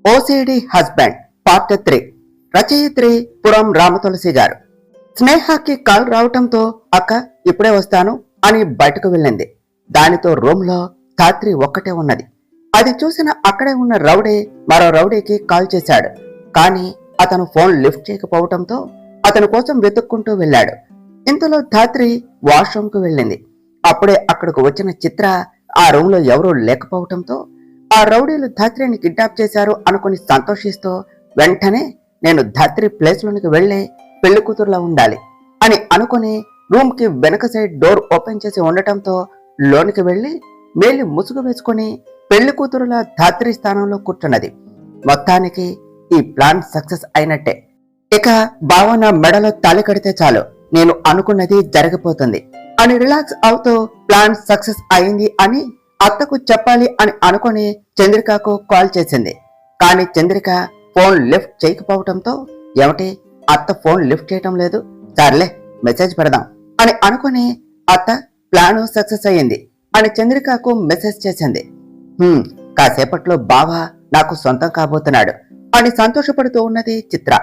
OCD husband part 3 రచయిత్రి పురం రామతులసి గారు. స్నేహకి call రావటంతో అక్క ఇప్పుడే వస్తాను అని బయటకు వెళ్ళింది. దానితో రూమ్ లో ధాత్రి ఒక్కటే ఉన్నది. అది చూసిన అక్కడే ఉన్న రౌడీ మరో రౌడీకి కాల్ చేశాడు. కానీ అతను ఫోన్ లిఫ్ట్ చేయకపోవటంతో అతని కోసం వెతుక్కుంటూ వెళ్ళాడు. ఇంతలో ధాత్రి వాష్రూమ్ కు వెళ్ళింది. అప్పుడే అక్కడికి వచ్చిన చిత్ర ఆ రూమ్ లో ఎవరూ లేకపోవటంతో ఆ రౌడీలు ధాత్రిని కిడ్నాప్ చేశారు అనుకుని సంతోషిస్తూ వెంటనే నేను ధాత్రి ప్లేస్ లోనికి వెళ్లి పెళ్లి కూతురులా ఉండాలి అని అనుకుని రూమ్ కి వెనక సైడ్ డోర్ ఓపెన్ చేసి ఉండటంతో లోనికి వెళ్లి మేలి ముసుగు వేసుకుని పెళ్లి కూతురులా ధాత్రి స్థానంలో కూర్చున్నది. మొత్తానికి ఈ ప్లాన్ సక్సెస్ అయినట్టే. ఇక భావన మెడలో తాళి కడితే చాలు నేను అనుకున్నది జరిగిపోతుంది అని రిలాక్స్ అవుతూ ప్లాన్ సక్సెస్ అయింది అని అత్తకు చెప్పాలి అని అనుకుని చంద్రికకు కాల్ చేసింది. కానీ చంద్రిక ఫోన్ లిఫ్ట్ చేయకపోవటంతో ఏమిటి అత్త ఫోన్ లిఫ్ట్ చేయటం లేదు, సర్లే మెసేజ్ పెడదాం అని అనుకుని అత్త ప్లాన్ సక్సెస్ అయ్యింది అని చంద్రికకు మెసేజ్ చేసింది. కాసేపట్లో బావ నాకు సొంతం కాబోతున్నాడు అని సంతోషపడుతూ ఉన్నది చిత్ర.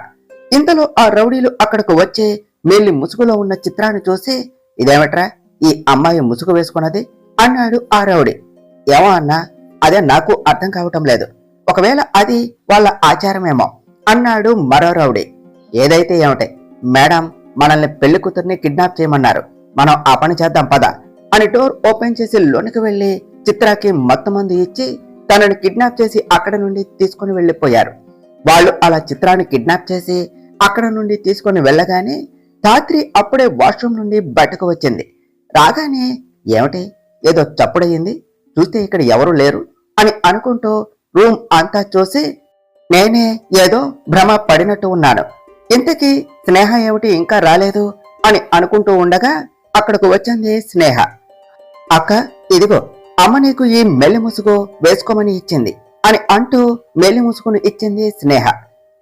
ఇంతలో ఆ రౌడీలు అక్కడకు వచ్చి మేలి ముసుగులో ఉన్న చిత్రాన్ని చూసి ఇదేమిట్రా ఈ అమ్మాయి ముసుగు వేసుకున్నది అన్నాడు ఆ రౌడీ. ఏమో అన్నా అదే నాకు అర్థం కావటం లేదు, ఒకవేళ అది వాళ్ళ ఆచారమేమో అన్నాడు మరో రౌడీ. ఏదైతే ఏమిటే మేడం మనల్ని పెళ్లి కూతుర్ని కిడ్నాప్ చేయమన్నారు, మనం ఆ పని చేద్దాం పద అని డోర్ ఓపెన్ చేసి లోనికి వెళ్లి చిత్రాకి మొత్తం మంది ఇచ్చి తనని కిడ్నాప్ చేసి అక్కడ నుండి తీసుకుని వెళ్లిపోయారు. వాళ్ళు అలా చిత్రాన్ని కిడ్నాప్ చేసి అక్కడ నుండి తీసుకుని వెళ్ళగానే ధాత్రి అప్పుడే వాష్రూమ్ నుండి బయటకు వచ్చింది. రాగానే ఏమిటి ఏదో చప్పుడయ్యింది, చూస్తే ఇక్కడ ఎవరూ లేరు అని అనుకుంటూ రూమ్ అంతా చూసి నేనే ఏదో భ్రమ పడినట్టు ఉన్నాను, ఇంతకీ స్నేహ ఏమిటి ఇంకా రాలేదు అని అనుకుంటూ ఉండగా అక్కడకు వచ్చింది స్నేహ. అక్క ఇదిగో అమ్మ నీకు ఈ మెల్లి ముసుగు వేసుకోమని ఇచ్చింది అని అంటూ మెల్లి ముసుగును ఇచ్చింది స్నేహ.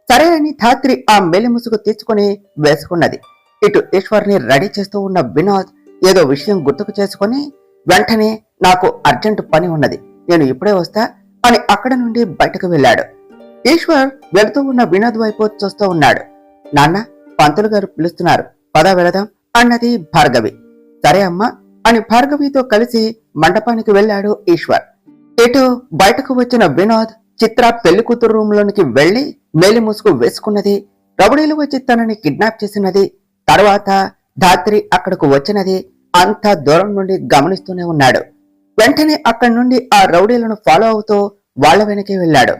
సరే అని ధాత్రి ఆ మెల్లి ముసుగు తీసుకుని వేసుకున్నది. ఇటు ఈశ్వర్ని రెడీ చేస్తూ ఉన్న వినోద్ ఏదో విషయం గుర్తుకు చేసుకుని వెంటనే నాకు అర్జెంట్ పని ఉన్నది, నేను ఇప్పుడే వస్తా అని అక్కడ నుండి బయటకు వెళ్ళాడు. ఈశ్వర్ వెళుతూ ఉన్న వినోద్ వైపు చూస్తూ ఉన్నాడు. నాన్న పంతులు గారు పిలుస్తున్నారు, పద వెళదాం అన్నది భార్గవి. సరే అమ్మా అని భార్గవితో కలిసి మండపానికి వెళ్ళాడు ఈశ్వర్. ఇటు బయటకు వచ్చిన వినోద్ చిత్ర పెళ్లి కూతురు రూమ్ లోనికి వెళ్లి మేలి ముసుగు వేసుకున్నది, రౌడీలు వచ్చి తనని కిడ్నాప్ చేసినది, తర్వాత ధాత్రి అక్కడకు వచ్చినది అంతా దూరం నుండి గమనిస్తూనే ఉన్నాడు. వెంటనే అక్కడి నుండి ఆ రౌడీలను ఫాలో అవుతూ వాళ్ల వెనకే వెళ్ళాడు.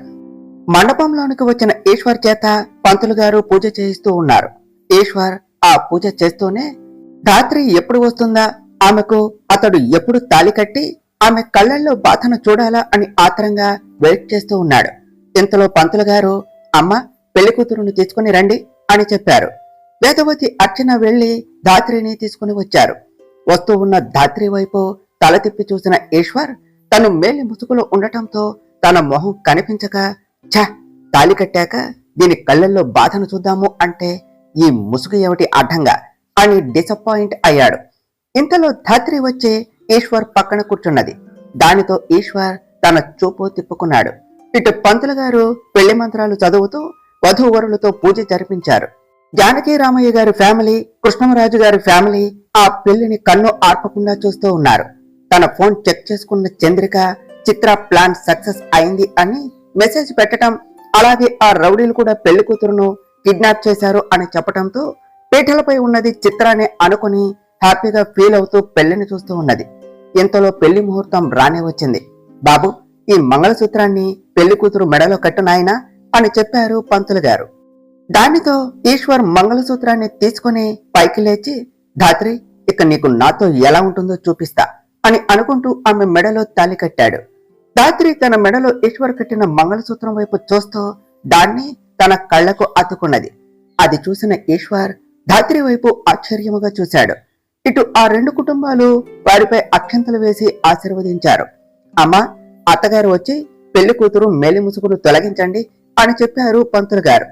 మండపంలోనికి వచ్చిన ఈశ్వర్ చేత పంతులు గారు పూజ చేయిస్తూ ఉన్నారు. ఈశ్వర్ ఆ పూజ చేస్తూనే ధాత్రి ఎప్పుడు వస్తుందా, ఆమెకు అతడు ఎప్పుడు తాళి కట్టి ఆమె కళ్ళల్లో బాధను చూడాలా అని ఆత్రంగా వెయిట్ చేస్తూ ఉన్నాడు. ఇంతలో పంతులు గారు అమ్మ పెళ్లి కూతురుని తీసుకుని రండి అని చెప్పారు. వేదవతి అర్చన వెళ్లి ధాత్రిని తీసుకుని వచ్చారు. వస్తూ ఉన్న ధాత్రి వైపు తల తిప్పి చూసిన ఈశ్వర్ తను మేలి ముసుగులో ఉండటంతో తన మొహం కనిపించక ఛ తాళి కట్టాక దీని కళ్ళల్లో బాధను చూద్దాము అంటే ఈ ముసుగు ఏమిటి అడ్డంగా అని డిసప్పాయింట్ అయ్యాడు. ఇంతలో ధాత్రి వచ్చి ఈశ్వర్ పక్కన కూర్చున్నది. దానితో ఈశ్వర్ తన చూపు తిప్పుకున్నాడు. ఇటు పంతులు గారు పెళ్లి మంత్రాలు చదువుతూ వధూవరులతో పూజ జరిపించారు. జానకి రామయ్య గారి ఫ్యామిలీ, కృష్ణమరాజు గారి ఫ్యామిలీ ఆ పెళ్లిని కన్ను ఆర్పకుండా చూస్తూ ఉన్నారు. తన ఫోన్ చెక్ చేసుకున్న చంద్రిక చిత్ర ప్లాన్ సక్సెస్ అయింది అని మెసేజ్ పెట్టడం, అలాగే ఆ రౌడీలు కూడా పెళ్లి కూతురును కిడ్నాప్ చేశారు అని చెప్పడంతో పీఠలపై ఉన్నది చిత్రాన్ని అనుకుని హ్యాపీగా ఫీల్ అవుతూ పెళ్లిని చూస్తూ ఉన్నది. ఇంతలో పెళ్లి ముహూర్తం రానే వచ్చింది. బాబు ఈ మంగళసూత్రాన్ని పెళ్లి కూతురు మెడలో కట్టు నాయనా అని చెప్పారు పంతులు గారు. దానితో ఈశ్వర్ మంగళసూత్రాన్ని తీసుకుని పైకి లేచి ధాత్రి ఇక నీకు నాతో ఎలా ఉంటుందో చూపిస్తా అని అనుకుంటూ ఆమె మెడలో తాళి కట్టాడు. ధాత్రి తన మెడలో ఈశ్వర్ కట్టిన మంగళసూత్రం వైపు చూస్తూ దాన్ని తన కళ్లకు అతుకున్నది. అది చూసిన ఈశ్వర్ ధాత్రి వైపు ఆశ్చర్యముగా చూశాడు. ఇటు ఆ రెండు కుటుంబాలు వారిపై అక్షంతలు వేసి ఆశీర్వదించారు. అమ్మా అత్తగారు వచ్చి పెళ్లి కూతురు మేలి ముసుగును తొలగించండి అని చెప్పారు పంతులు గారు.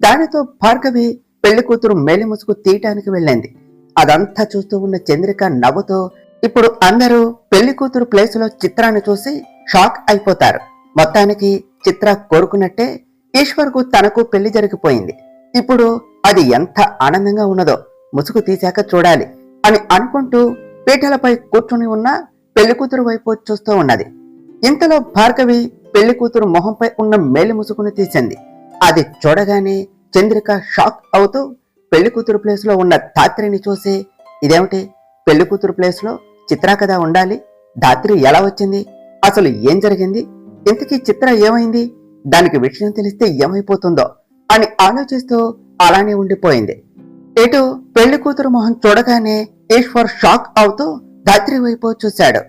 దానితో భార్గవి పెళ్లి కూతురు మేలి ముసుగు తీయటానికి వెళ్ళింది. అదంతా చూస్తూ ఉన్న చంద్రిక నవ్వుతూ ఇప్పుడు అందరూ పెళ్లి కూతురు ప్లేస్ లో చిత్రాన్ని చూసి షాక్ అయిపోతారు. మొత్తానికి చిత్ర కోరుకున్నట్టే ఈశ్వర్కు తనకు పెళ్లి జరిగిపోయింది. ఇప్పుడు అది ఎంత ఆనందంగా ఉన్నదో ముసుగు తీశాక చూడాలి అని అనుకుంటూ పీటలపై కూర్చుని ఉన్న పెళ్లికూతురు వైపు చూస్తూ ఉన్నది. ఇంతలో భార్గవి పెళ్లికూతురు మొహంపై ఉన్న మేలి ముసుగును తీసింది. అది చూడగానే చంద్రిక షాక్ అవుతూ పెళ్లికూతురు ప్లేస్ లో ఉన్న ధాత్రిని చూసి, ఇదేమిటి, పెళ్లికూతురు ప్లేస్ లో చిత్ర కదా ఉండాలి, ధాత్రి ఎలా వచ్చింది, అసలు ఏం జరిగింది, ఇంతకీ చిత్ర ఏమైంది, దానికి విషయం తెలిస్తే ఏమైపోతుందో అని ఆలోచిస్తూ అలానే ఉండిపోయింది. ఇటు పెళ్లికూతురు మొహం చూడగానే ఈశ్వర్ షాక్ అవుతూ ధాత్రి వైపు చూశాడు.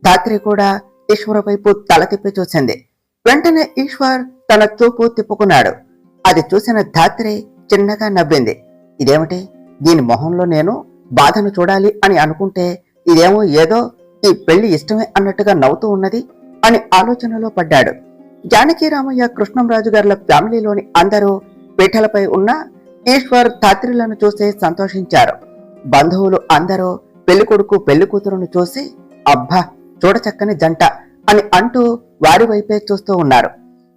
ధాత్రి కూడా ఈశ్వర్ వైపు తల తిప్పి చూసింది. వెంటనే ఈశ్వర్ తన చూపు తిప్పుకున్నాడు. అది చూసిన ధాత్రి చిన్నగా నవ్వింది. ఇదేమిటి, దీని మొహంలో నేను బాధను చూడాలి అని అనుకుంటే ఇదేమో ఏదో ఈ పెళ్లి ఇష్టమే అన్నట్టుగా నవ్వుతూ ఉన్నది అని ఆలోచనలో పడ్డాడు. జానకిరామయ్య, కృష్ణంరాజు గారుల ఫ్యామిలీలోని అందరూ పీఠలపై ఉన్న ఈశ్వర్ ధాత్రిలను చూసి సంతోషించారు. బంధువులు అందరూ పెళ్లికొడుకు పెళ్లికూతురును చూసి, అబ్బా చూడచక్కని జంట అని అంటూ వారి వైపే చూస్తూ ఉన్నారు.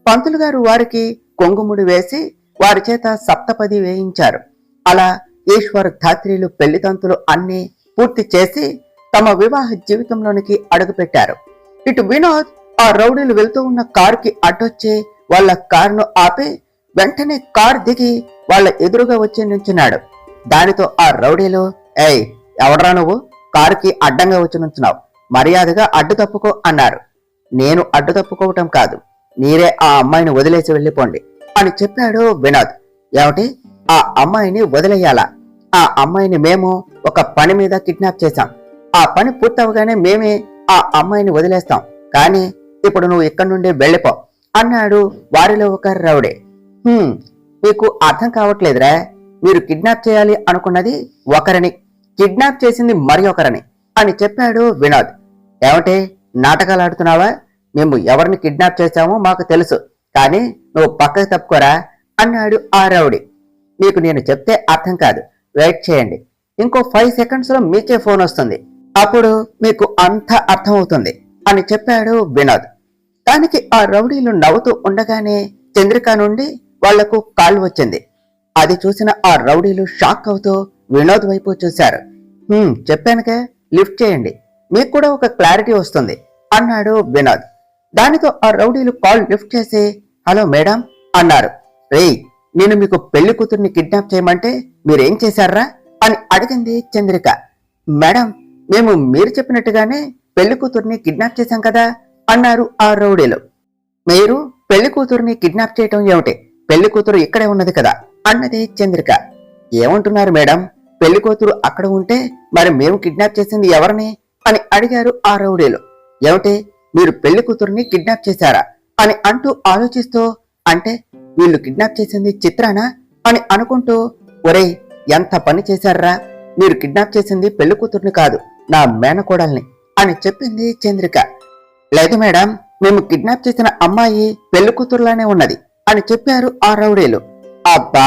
పంతులు గారు వారికి కొంగుముడి వేసి వారి చేత సప్తపది వేయించారు. అలా ఈశ్వర్ ధాత్రిలు పెళ్లి తంతులు అన్నీ పూర్తి చేసి తమ వివాహ జీవితంలోనికి అడుగుపెట్టారు. ఇటు వినోద్ ఆ రౌడీలు వెళ్తూ ఉన్న కారుకి అడ్డొచ్చి వాళ్ళ కారును ఆపి వెంటనే కారు దిగి వాళ్ళ ఎదురుగా వచ్చి నించున్నాడు. దానితో ఆ రౌడీలు, ఏయ్ ఎవడ్రా నువ్వు, కారుకి అడ్డంగా వచ్చి నుంచున్నావు, మర్యాదగా అడ్డు తప్పుకో అన్నారు. నేను అడ్డు తప్పుకోవటం కాదు, మీరే ఆ అమ్మాయిని వదిలేసి వెళ్ళిపోండి అని చెప్పాడు వినోద్. ఏమిటి, ఆ అమ్మాయిని వదిలేయాలా? ఆ అమ్మాయిని మేము ఒక పని మీద కిడ్నాప్ చేశాం. ఆ పని పూర్తవగానే మేమే ఆ అమ్మాయిని వదిలేస్తాం, కానీ ఇప్పుడు నువ్వు ఇక్కడి నుండి వెళ్ళిపో అన్నాడు వారిలో ఒక రౌడీ. మీకు అర్థం కావట్లేదురా, మీరు కిడ్నాప్ చేయాలి అనుకున్నది ఒకరిని, కిడ్నాప్ చేసింది మరి ఒకరిని అని చెప్పాడు వినోద్. ఏమిటి, నాటకాలు ఆడుతున్నావా? మేము ఎవరిని కిడ్నాప్ చేశామో మాకు తెలుసు, కానీ నువ్వు పక్కకు తప్పుకోరా అన్నాడు ఆ రౌడీ. మీకు నేను చెప్తే అర్థం కాదు, వెయిట్ చేయండి, ఇంకో 5 సెకండ్స్ లో మీకే ఫోన్ వస్తుంది, అప్పుడు మీకు అంతా అర్థమవుతుంది అని చెప్పాడు వినోద్. దానికి ఆ రౌడీలు నవ్వుతూ ఉండగానే చంద్రిక నుండి వాళ్లకు కాల్ వచ్చింది. అది చూసిన ఆ రౌడీలు షాక్ అవుతూ వినోద్ వైపు చూశారు. చెప్పానుగా, లిఫ్ట్ చేయండి, మీకు కూడా ఒక క్లారిటీ వస్తుంది అన్నాడు వినోద్. దానితో ఆ రౌడీలు కాల్ లిఫ్ట్ చేసి, హలో మేడం అన్నారు. రేయ్, నేను మీకు పెళ్లి కూతుర్ని కిడ్నాప్ చేయమంటే మీరేం చేశారా అని అడిగింది చంద్రిక. మేడం, మేము మీరు చెప్పినట్టుగానే పెళ్లి కూతుర్ని కిడ్నాప్ చేశాం కదా అన్నారు ఆ రౌడీలు. మీరు పెళ్లి కూతుర్ని కిడ్నాప్ చేయటం ఏమిటి, పెళ్లి కూతురు ఇక్కడే ఉన్నది కదా అన్నది చంద్రిక. ఏమంటున్నారు మేడం, పెళ్లి కూతురు అక్కడ ఉంటే మరి మేము కిడ్నాప్ చేసింది ఎవరిని అని అడిగారు ఆ రౌడీలు. ఏమిటి, మీరు పెళ్లి కూతుర్ని కిడ్నాప్ చేశారా అని అంటూ ఆలోచిస్తూ, అంటే వీళ్ళు కిడ్నాప్ చేసింది చిత్రానా అని అనుకుంటూ, ఒరేయ్ ఎంత పని చేశారా, మీరు కిడ్నాప్ చేసింది పెళ్లి కూతుర్ని కాదు, నా మేనకోడల్ని అని చెప్పింది చంద్రిక. లేదు మేడం, మేము కిడ్నాప్ చేసిన అమ్మాయి పెళ్లి కూతురులానే ఉన్నది అని చెప్పారు ఆ రౌడీలు. అబ్బా,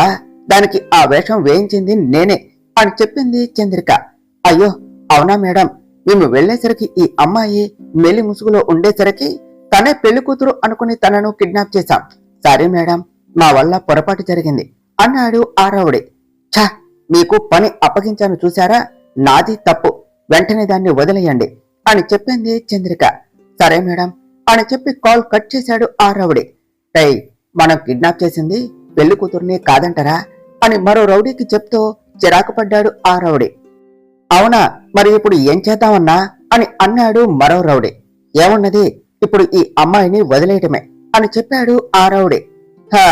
దానికి ఆ వేషం వేయించింది నేనే అని చెప్పింది చంద్రిక. అయ్యో అవునా మేడం, మేము వెళ్లేసరికి ఈ అమ్మాయి మెలి ముసుగులో ఉండేసరికి తనే పెళ్లి కూతురు అనుకుని తనను కిడ్నాప్ చేశాం, సారీ మేడం, మా వల్ల పొరపాటు జరిగింది అన్నాడు ఆ రౌడీ. ఛ, మీకు పని అప్పగించాను చూశారా, నాది తప్పు, వెంటనే దాన్ని వదిలేయండి అని చెప్పింది చంద్రిక. సరే మేడం అని చెప్పి కాల్ కట్ చేశాడు ఆ రౌడీ. టై, మనం కిడ్నాప్ చేసింది పెళ్లి కూతుర్ని కాదంటరా అని మరో రౌడీకి చెప్తూ చిరాకు పడ్డాడు ఆ రౌడీ. అవునా, మరి ఇప్పుడు ఏం చేద్దామన్నా అని అన్నాడు మరో రౌడీ. ఏమున్నది, ఇప్పుడు ఈ అమ్మాయిని వదిలేయటమే అని చెప్పాడు ఆ రౌడీ. హా,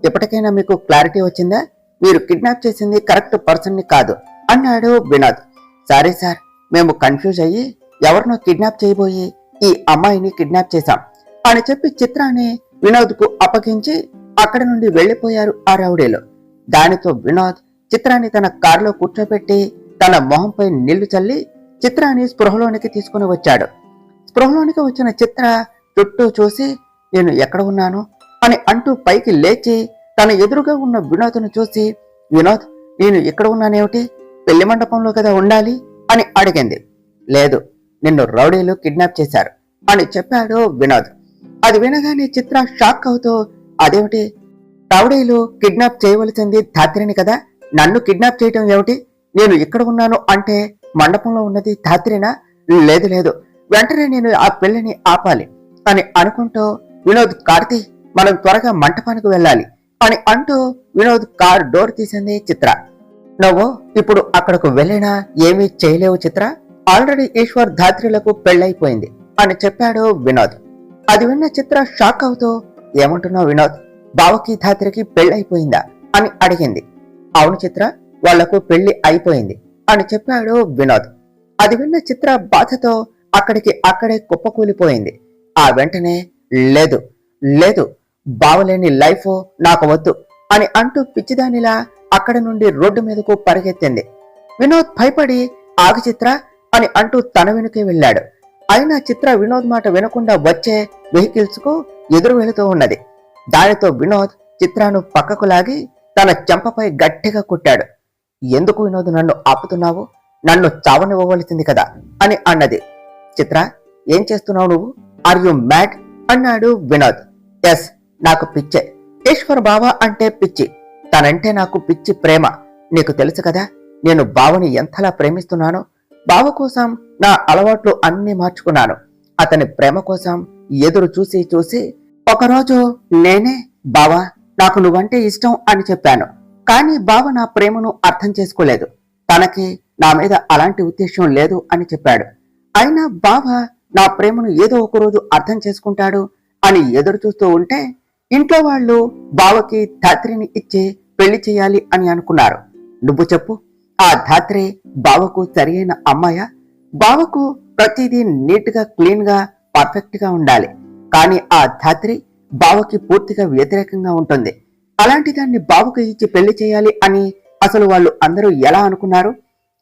ఇప్పటికైనా మీకు క్లారిటీ వచ్చిందా, మీరు కిడ్నాప్ చేసింది కరెక్ట్ పర్సన్ ని కాదు అన్నాడు వినోద్. సారీ సార్, మేము కన్ఫ్యూజ్ అయ్యి ఎవరినో కిడ్నాప్ చేయబోయి ఈ అమ్మాయిని కిడ్నాప్ చేశాం అని చెప్పి చిత్రాన్ని వినోద్ కు అప్పగించి అక్కడి నుండి వెళ్లిపోయారు ఆ రౌడీలు. దానితో వినోద్ చిత్రాన్ని తన కారులో కూర్చోబెట్టి తన మొహంపై నీళ్లు చల్లి చిత్రాన్ని స్పృహలోనికి తీసుకుని వచ్చాడు. స్పృహలోనికి వచ్చిన చిత్ర చుట్టూ చూసి, నేను ఎక్కడ ఉన్నాను అని అంటూ పైకి లేచి తన ఎదురుగా ఉన్న వినోద్ను చూసి, వినోద్ నేను ఇక్కడ ఉన్నానేమిటి, పెళ్లి మండపంలో కదా ఉండాలి అని అడిగింది. లేదు, నిన్ను రౌడీలు కిడ్నాప్ చేశారు అని చెప్పాడు వినోద్. అది వినగానే చిత్ర షాక్ అవుతూ, అదేమిటి, రౌడీలు కిడ్నాప్ చేయవలసింది ధాత్రిని కదా, నన్ను కిడ్నాప్ చేయటం ఏమిటి? నేను ఇక్కడ ఉన్నాను అంటే మండపంలో ఉన్నది ధాత్రినా? లేదు లేదు, వెంటనే నేను ఆ పెళ్లిని ఆపాలి అని అనుకుంటూ వినోద్, కార్తీ మనం త్వరగా మంటపానికి వెళ్ళాలి అని అంటూ వినోద్ కార్ డోర్ తీసింది చిత్ర. నువ్వు ఇప్పుడు అక్కడకు వెళ్ళినా ఏమీ చేయలేవు చిత్ర, ఆల్రెడీ ఈశ్వర్ ధాత్రిలకు పెళ్ళైపోయింది అని చెప్పాడు వినోద్. అది విన్న చిత్ర షాక్ అవుతూ, ఏమంటున్నావు వినోద్, బావకి ధాత్రికి పెళ్ళైపోయిందా అని అడిగింది. అవును చిత్ర, వాళ్లకు పెళ్లి అయిపోయింది అని చెప్పాడు వినోద్. అది విన్న చిత్ర బాధతో అక్కడే కుప్పకూలిపోయింది. ఆ వెంటనే లేదు లేదు, బావలేని లైఫ్ నాకు వద్దు అని అంటూ పిచ్చిదానిలా అక్కడి నుండి రోడ్డు మీదకు పరిగెత్తింది. వినోద్ భయపడి ఆగు చిత్ర అని అంటూ తన వెనుకే వెళ్ళాడు. అయినా చిత్ర వినోద్ మాట వినకుండా వచ్చే వెహికల్స్ కు ఎదురు వెళుతూ ఉన్నది. దానితో వినోద్ చిత్రను పక్కకు లాగి తన చెంపపై గట్టిగా కొట్టాడు. ఎందుకు వినోద్ నన్ను ఆపుతున్నావు, నన్ను చావనివ్వవలసింది కదా అని అన్నది. చిత్ర, ఏం చేస్తున్నావు నువ్వు, ఆర్ యు మ్యాడ్ అన్నాడు వినోద్. ఎస్, నాకు పిచ్చే, ఈశ్వర్ బావ అంటే పిచ్చి, తనంటే నాకు పిచ్చి ప్రేమ. నీకు తెలుసు కదా నేను బావని ఎంతలా ప్రేమిస్తున్నానో. బావ కోసం నా అలవాట్లు అన్ని మార్చుకున్నాను. అతని ప్రేమ కోసం ఎదురు చూసి చూసి ఒకరోజు నేనే బావా నాకు నువ్వంటే ఇష్టం అని చెప్పాను. కానీ బావ నా ప్రేమను అర్థం చేసుకోలేదు. తనకి నా మీద అలాంటి ఉద్దేశం లేదు అని చెప్పాడు. అయినా బావ నా ప్రేమను ఏదో ఒక రోజు అర్థం చేసుకుంటాడు అని ఎదురు చూస్తూ ఉంటే ఇంట్లో వాళ్ళు బావకి ధాత్రిని ఇచ్చి పెళ్లి చేయాలి అని అనుకున్నారు. నువ్వు చెప్పు, ఆ ధాత్రి బావకు సరియైన అమ్మాయా? బావకు ప్రతిదీ నీట్ గా క్లీన్ గా పర్ఫెక్ట్ గా ఉండాలి. కానీ ఆ ధాత్రి బావకి పూర్తిగా వ్యతిరేకంగా ఉంటుంది. అలాంటి దాన్ని బావకు ఇచ్చి పెళ్లి చేయాలి అని అసలు వాళ్ళు అందరూ ఎలా అనుకున్నారు?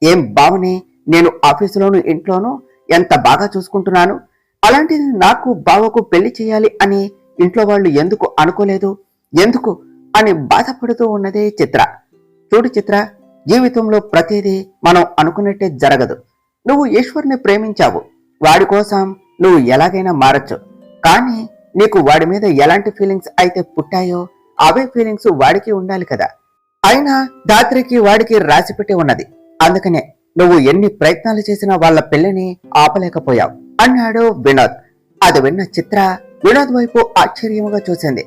ఏం బావని నేను ఆఫీసులోను ఇంట్లోనూ ఎంత బాగా చూసుకుంటున్నాను, అలాంటిది నాకు బావకు పెళ్లి చేయాలి అని ఇంట్లో వాళ్ళు ఎందుకు అనుకోలేదు, ఎందుకు అని బాధపడుతూ ఉన్నదే చిత్ర. చూడు చిత్ర, జీవితంలో ప్రతిదీ మనం అనుకున్నట్టే జరగదు. నువ్వు ఈశ్వర్ని ప్రేమించావు, వాడి కోసం నువ్వు ఎలాగైనా మారచ్చు. కానీ నీకు వాడి మీద ఎలాంటి ఫీలింగ్స్ అయితే పుట్టాయో అవే ఫీలింగ్స్ వాడికి ఉండాలి కదా. అయినా ధాత్రికి వాడికి రాసిపెట్టి ఉన్నది. అందుకనే నువ్వు ఎన్ని ప్రయత్నాలు చేసినా వాళ్ళ పెళ్లిని ఆపలేకపోయావు అన్నాడు వినోద్. అది విన్న చిత్ర వినోద్ వైపు ఆశ్చర్యముగా చూసింది.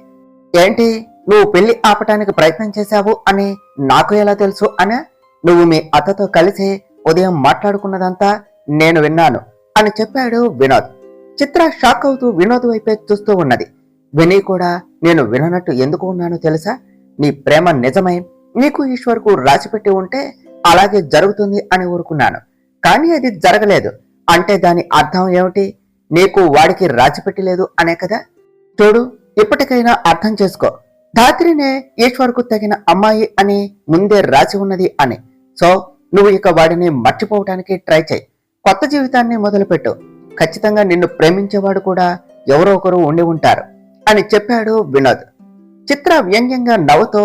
ఏంటి, నువ్వు పెళ్లి ఆపటానికి ప్రయత్నం చేశావు అని నాకు ఎలా తెలుసు అనే? నువ్వు మీ అత్తతో కలిసి ఉదయం మాట్లాడుకున్నదంతా నేను విన్నాను అని చెప్పాడు వినోద్. చిత్ర షాక్ అవుతూ వినోద్ వైపే చూస్తూ ఉన్నది. విని కూడా నేను విననట్టు ఎందుకు ఉన్నానో తెలుసా? నీ ప్రేమ నిజమై నీకు ఈశ్వర్కు రాసిపెట్టి ఉంటే అలాగే జరుగుతుంది అని ఊరుకున్నాను. కానీ అది జరగలేదు అంటే దాని అర్థం ఏమిటి? నీకు వాడికి రాసిపెట్టి లేదు అనే కదా. చూడు, ఇప్పటికైనా అర్థం చేసుకో, ధాత్రినే ఈశ్వర్కు తగిన అమ్మాయి అని ముందే రాసి ఉన్నది అని. సో నువ్వు ఇక వాడిని మర్చిపోవటానికి ట్రై చేయి, కొత్త జీవితాన్ని మొదలుపెట్టు. ఖచ్చితంగా నిన్ను ప్రేమించేవాడు కూడా ఎవరో ఒకరు ఉండి ఉంటారు అని చెప్పాడు వినోద్. చిత్ర వ్యంగ్యంగా నవ్వుతో,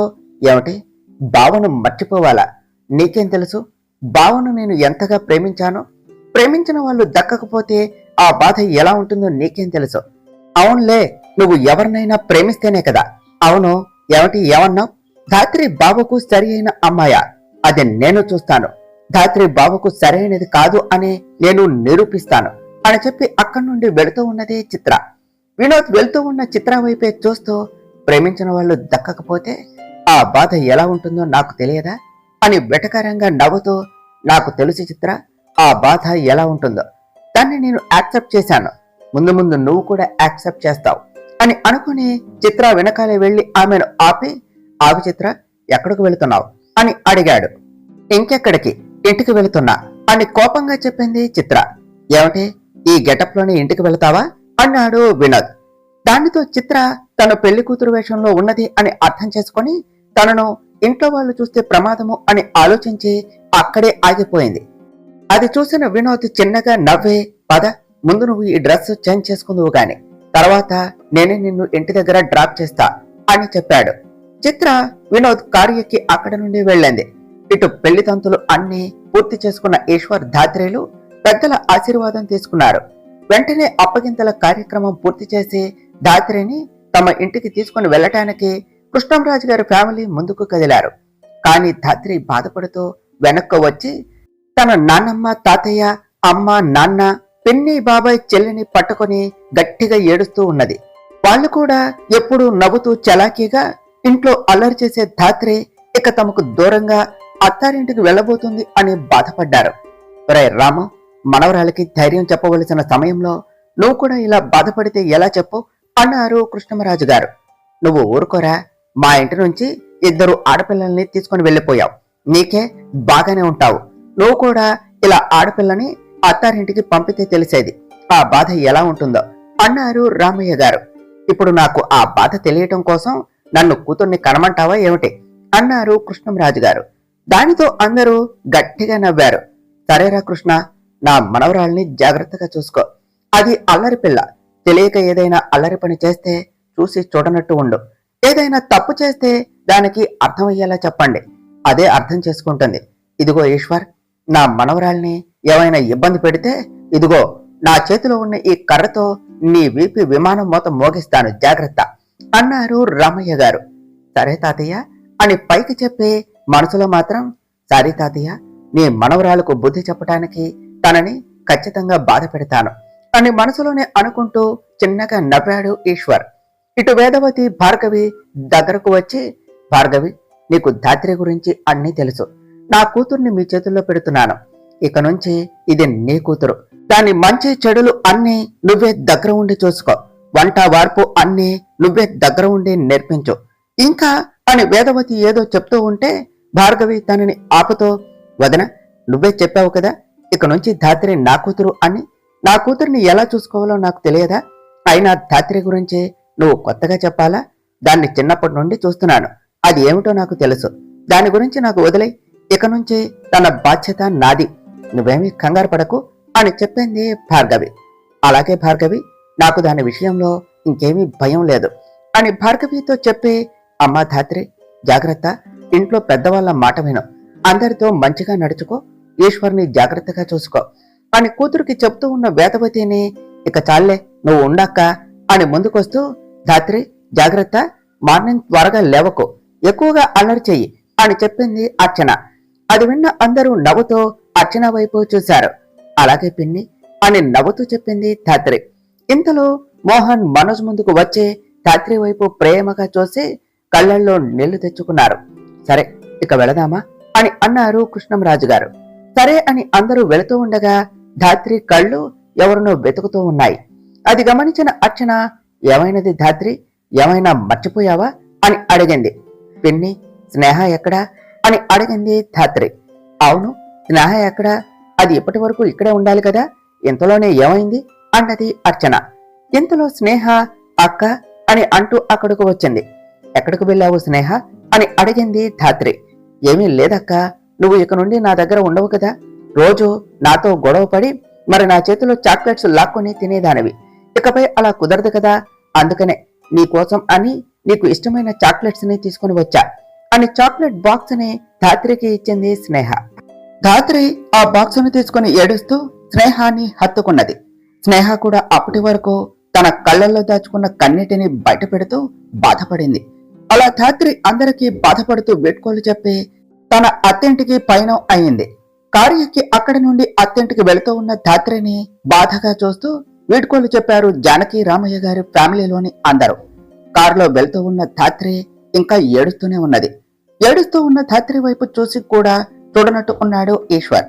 ఏమిటి, బావను మర్చిపోవాలా? నీకేం తెలుసు బావను నేను ఎంతగా ప్రేమించానో? ప్రేమించిన వాళ్ళు దక్కకపోతే ఆ బాధ ఎలా ఉంటుందో నీకేం తెలుసు? అవునులే, నువ్వు ఎవరినైనా ప్రేమిస్తేనే కదా. అవును, ఏమిటి ఏమన్నావు? ధాత్రి బావకు సరి అయిన అమ్మాయా? అది నేను చూస్తాను. ధాత్రి బావకు సరైనది కాదు అని నేను నిరూపిస్తాను అని చెప్పి అక్కడి నుండి వెళుతూ ఉన్నదే చిత్ర. వినోద్ వెళ్తూ ఉన్న చిత్ర వైపే చూస్తూ, ప్రేమించిన వాళ్ళు దక్కకపోతే ఆ బాధ ఎలా ఉంటుందో నాకు తెలియదా అని వెటకారంగా నవ్వుతూ, నాకు తెలుసు చిత్ర, ఆ బాధ ఎలా ఉంటుందో. దాన్ని నేను యాక్సెప్ట్ చేశాను. ముందు ముందు నువ్వు కూడా యాక్సెప్ట్ చేస్తావు అని అనుకుని చిత్ర వెనకాలే వెళ్లి ఆమెను ఆపి, ఆగు చిత్ర, ఎక్కడికి వెళుతున్నావు అని అడిగాడు. ఇంకెక్కడికి, ఇంటికి వెళుతున్నా అని కోపంగా చెప్పింది చిత్ర. ఏమిటి, ఈ గెటప్ లోనే ఇంటికి వెళతావా అన్నాడు వినోద్. దానితో చిత్ర తన పెళ్లి కూతురు వేషంలో ఉన్నది అని అర్థం చేసుకుని తనను ఇంట్లో వాళ్ళు చూస్తే ప్రమాదము అని ఆలోచించి అక్కడే ఆగిపోయింది. అది చూసిన వినోద్ చిన్నగా నవ్వే, పద ముందు నువ్వు ఈ డ్రెస్ చేంజ్ చేసుకుందువు గాని, తర్వాత నేనే నిన్ను ఇంటి దగ్గర డ్రాప్ చేస్తా అని చెప్పాడు. చిత్ర వినోద్ కారు ఎక్కి అక్కడి నుండి వెళ్ళింది. ఇటు పెళ్లి తంతులు అన్ని పూర్తి చేసుకున్న ఈశ్వర్ ధాత్రేలు పెద్దల ఆశీర్వాదం తీసుకున్నారు. వెంటనే అప్పగింతల కార్యక్రమం పూర్తి చేసి ధాత్రిని తమ ఇంటికి తీసుకుని వెళ్ళటానికి కృష్ణంరాజు గారి ఫ్యామిలీ ముందుకు కదిలారు. కానీ ధాత్రి బాధపడుతూ వెనక్కు వచ్చి తన నాన్నమ్మ, తాతయ్య, అమ్మ, నాన్న, పిన్ని, బాబాయ్, చెల్లిని పట్టుకొని గట్టిగా ఏడుస్తూ ఉన్నది. వాళ్ళు కూడా ఎప్పుడూ నవ్వుతూ చలాకీగా ఇంట్లో అల్లరి చేసే ధాత్రి ఇక తమకు దూరంగా అత్తారింటికి వెళ్ళబోతుంది అని బాధపడ్డారు. రే రాము, మనవరాలకి ధైర్యం చెప్పవలసిన సమయంలో నువ్వు కూడా ఇలా బాధపడితే ఎలా చెప్పు అన్నారు కృష్ణమరాజు గారు. నువ్వు ఊరుకోరా, మా ఇంటి నుంచి 2 ఆడపిల్లల్ని తీసుకుని వెళ్ళిపోయావు. నీకే బాగానే ఉంటావు. నువ్వు కూడా ఇలా ఆడపిల్లని అత్తారింటికి పంపితే తెలిసేది ఆ బాధ ఎలా ఉంటుందో అన్నారు రామయ్య గారు. ఇప్పుడు నాకు ఆ బాధ తెలియటం కోసం నన్ను కూతుర్ని కనమంటావా ఏమిటి అన్నారు కృష్ణంరాజు గారు. దానితో అందరూ గట్టిగా నవ్వారు. సరేరా కృష్ణ, నా మనవరాల్ని జాగ్రత్తగా చూసుకో. అది అల్లరి పిల్ల. తెలియక ఏదైనా అల్లరి పని చేస్తే చూసి చూడనట్టు ఉండు. ఏదైనా తప్పు చేస్తే దానికి అర్థమయ్యేలా చెప్పండి. అదే అర్థం చేసుకుంటుంది. ఇదిగో ఈశ్వర్, నా మనవరాల్ని ఏమైనా ఇబ్బంది పెడితే ఇదిగో నా చేతిలో ఉన్న ఈ కర్రతో నీ వీపి విమానం మోత మోగిస్తాను, జాగ్రత్త అన్నారు రామయ్య గారు. సరే తాతయ్య అని పైకి చెప్పి మనసులో మాత్రం సరే తాతయ్య, నీ మనవరాలకు బుద్ధి చెప్పటానికి తనని ఖచ్చితంగా బాధ పెడతాను అని మనసులోనే అనుకుంటూ చిన్నగా నవ్వాడు ఈశ్వర్. ఇటు వేదవతి, భార్గవి దగ్గరకు వచ్చి, భార్గవి, నీకు ధాత్రి గురించి అన్నీ తెలుసు. నా కూతుర్ని మీ చేతుల్లో పెడుతున్నాను. ఇక నుంచి ఇది నీ కూతురు. దాని మంచి చెడులు అన్నీ నువ్వే దగ్గర ఉండి చూసుకో. వంట వార్పు అన్నీ నువ్వే దగ్గర ఉండి నేర్పించు. ఇంకా అని వేదవతి ఏదో చెప్తూ ఉంటే భార్గవి తనని ఆపుతూ, వదన, నువ్వే చెప్పావు కదా ఇక నుంచి ధాత్రి నా కూతురు అని. నా కూతురిని ఎలా చూసుకోవాలో నాకు తెలియదా? అయినా ధాత్రి గురించి నువ్వు కొత్తగా చెప్పాలా? దాన్ని చిన్నప్పటి నుండి చూస్తున్నాను. అది ఏమిటో నాకు తెలుసు. దాని గురించి నాకు వదిలే. ఇక నుంచి తన బాధ్యత నాది. నువ్వేమీ కంగారు పడకు అని చెప్పింది భార్గవి. అలాగే భార్గవి, నాకు దాని విషయంలో ఇంకేమీ భయం లేదు అని భార్గవితో చెప్పి, అమ్మా ధాత్రి, జాగ్రత్త, ఇంట్లో పెద్దవాళ్ళ మాట విను. అందరితో మంచిగా నడుచుకో. ఈశ్వర్ని జాగ్రత్తగా చూసుకో అని కూతురికి చెప్తూ ఉన్న వేదవతిని, ఇక చాలే, నువ్వు ఉండక్క అని ముందుకొస్తూ, ధాత్రి జాగ్రత్త, మార్నింగ్ త్వరగా లేవకు, ఎక్కువగా అల్లరి చెయ్యి అని చెప్పింది అర్చన. అది విన్న అందరూ నవ్వుతూ అర్చన వైపు చూశారు. అలాగే పిన్ని అని నవ్వుతూ చెప్పింది ధాత్రి. ఇంతలో మోహన్ మనోజ్ ముందుకు వచ్చి ధాత్రి వైపు ప్రేమగా చూసి కళ్ళల్లో నీళ్లు తెచ్చుకున్నారు. సరే, ఇక వెళదామా అని అన్నారు కృష్ణంరాజు గారు. సరే అని అందరూ వెళుతూ ఉండగా ధాత్రి కళ్ళు ఎవరినో వెతుకుతూ ఉన్నాయి. అది గమనించిన అర్చన, ఏమైనది ధాత్రి, ఏమైనా మర్చిపోయావా అని అడిగింది. పిన్ని, స్నేహ ఎక్కడా అని అడిగింది ధాత్రి. అవును, స్నేహ ఎక్కడా? అది ఇప్పటి వరకు ఇక్కడే ఉండాలి కదా, ఇంతలోనే ఏమైంది అన్నది అర్చన. ఇంతలో స్నేహ అక్క అని అంటూ అక్కడకు వచ్చింది. ఎక్కడికి వెళ్ళావు స్నేహ అని అడిగింది ధాత్రి. ఏమీ లేదక్క, నువ్వు ఇక నుండి నా దగ్గర ఉండవు కదా. రోజు నాతో గొడవ పడి మరి నా చేతిలో చాక్లెట్స్ లాక్కొని తినేదానివి. ఇకపై అలా కుదరదు కదా, అందుకనే నీకోసం అని నీకు ఇష్టమైన చాక్లెట్స్ ని తీసుకుని వచ్చా అని చాక్లెట్ బాక్స్ ని ధాత్రికి ఇచ్చింది స్నేహ. ధాత్రి ఆ బాక్స్ ను తీసుకుని ఏడుస్తూ స్నేహాన్ని హత్తుకున్నది. స్నేహ కూడా అప్పటి వరకు తన కళ్ళల్లో దాచుకున్న కన్నీటిని బయట పెడుతూ బాధపడింది. అలా ధాత్రి అందరికీ బాధపడుతూ వేడ్కోలు చెప్పి తన అత్తింటికి పయనం అయింది. కారు ఎక్కి అక్కడి నుండి అత్తింటికి వెళుతూ ఉన్న ధాత్రిని బాధగా చూస్తూ వీడ్కోలు చెప్పారు జానకి, రామయ్య గారి ఫ్యామిలీలోని అందరూ. కారులో వెళ్తూ ఉన్న ధాత్రి ఇంకా ఏడుస్తూనే ఉన్నది. ఏడుస్తూ ఉన్న ధాత్రి వైపు చూసి కూడా చూడనట్టు ఉన్నాడు ఈశ్వర్.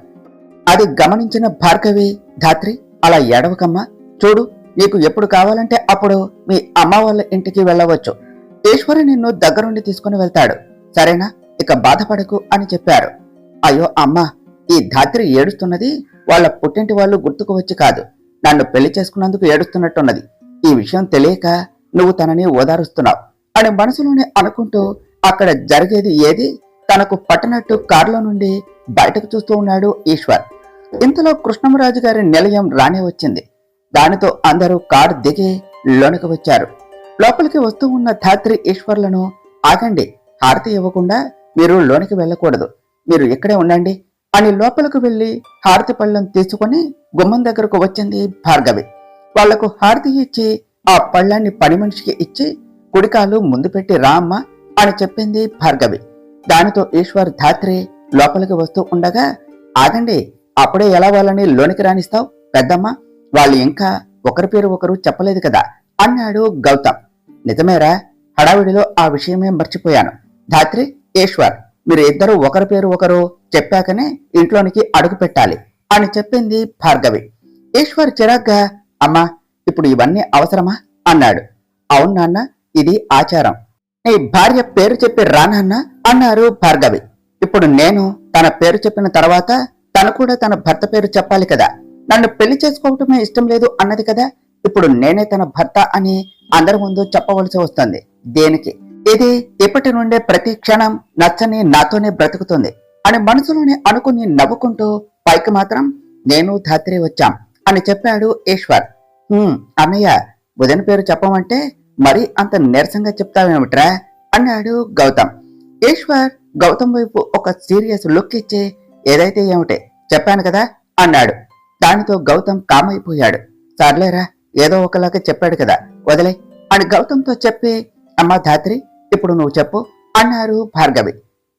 అది గమనించిన భార్గవి, ధాత్రి అలా ఏడవకమ్మా, చూడు, నీకు ఎప్పుడు కావాలంటే అప్పుడు మీ అమ్మ వాళ్ళ ఇంటికి వెళ్ళవచ్చు. ఈశ్వరి నిన్ను దగ్గరుండి తీసుకుని వెళ్తాడు, సరేనా? ఇక బాధపడకు అని చెప్పారు. అయ్యో అమ్మా, ఈ ధాత్రి ఏడుస్తున్నది వాళ్ళ పుట్టింటి వాళ్ళు గుర్తుకు వచ్చి కాదు, నన్ను పెళ్లి చేసుకున్నందుకు ఏడుస్తున్నట్టున్నది. ఈ విషయం తెలియక నువ్వు తనని ఓదారుస్తున్నావు అని మనసులోనే అనుకుంటూ అక్కడ జరిగేది ఏది తనకు పట్టనట్టు కారులో నుండి బయటకు చూస్తూ ఉన్నాడు ఈశ్వర్. ఇంతలో కృష్ణమరాజు గారి నిలయం రానే వచ్చింది. దానితో అందరూ కారు దిగి లోనికి వచ్చారు. లోపలికి వస్తూ ఉన్న ధాత్రి ఈశ్వర్లను, ఆగండి, హారతి ఇవ్వకుండా మీరు లోనికి వెళ్ళకూడదు, మీరు ఇక్కడే ఉండండి అని లోపలికి వెళ్లి హారతి పళ్ళను తీసుకుని గుమ్మం దగ్గరకు వచ్చింది భార్గవి. వాళ్లకు హారతి ఇచ్చి ఆ పళ్ళాన్ని పని మనిషికి ఇచ్చి, కుడికాలు ముందు పెట్టి రా అమ్మా అని చెప్పింది భార్గవి. దానితో ఈశ్వర్ ధాత్రి లోపలికి వస్తూ ఉండగా, ఆగండి, అప్పుడే ఎలా వాళ్ళని లోనికి రానిస్తావు పెద్దమ్మ, వాళ్ళు ఇంకా ఒకరి పేరు ఒకరు చెప్పలేదు కదా అన్నాడు గౌతమ్. నిజమేరా, హడావిడిలో ఆ విషయమే మర్చిపోయాను. ధాత్రి, ఈశ్వర్, మీరు ఇద్దరు ఒకరి పేరు ఒకరు చెప్పాకనే ఇంట్లోనికి అడుగు పెట్టాలి అని చెప్పింది భార్గవి. ఈశ్వర్ చిరాగ్గా, అమ్మా, ఇప్పుడు ఇవన్నీ అవసరమా అన్నాడు. అవును నాన్న, ఇది ఆచారం. నీ భార్య పేరు చెప్పి రానన్నా అన్నారు భార్గవి. ఇప్పుడు నేను తన పేరు చెప్పిన తర్వాత తను కూడా తన భర్త పేరు చెప్పాలి కదా. నన్ను పెళ్లి చేసుకోవటమే ఇష్టం లేదు అన్నది కదా. ఇప్పుడు నేనే తన భర్త అని అందరి ముందు చెప్పవలసి వస్తుంది. దేనికి? ఇది ఇప్పటి నుండే ప్రతి క్షణం నచ్చని నాతోనే బ్రతుకుతుంది అని మనసులోనే అనుకుని నవ్వుకుంటూ పైకి మాత్రం నేను ధాత్రి వచ్చాం అని చెప్పాడు ఈశ్వర్. అన్నయ్య, బుధన్ పేరు చెప్పమంటే మరీ అంత నీరసంగా చెప్తావేమిట్రా అన్నాడు గౌతమ్. ఈశ్వర్ గౌతమ్ వైపు ఒక సీరియస్ లుక్ ఇచ్చి, ఏదైతే ఏమిటే చెప్పాను కదా అన్నాడు. దానితో గౌతమ్ కామైపోయాడు. సర్లేరా, ఏదో ఒకలాగా చెప్పాడు కదా, వదిలే అని గౌతమ్తో చెప్పి, అమ్మా ధాత్రి, ఇప్పుడు నువ్వు చెప్పు అన్నారు భార్గవి.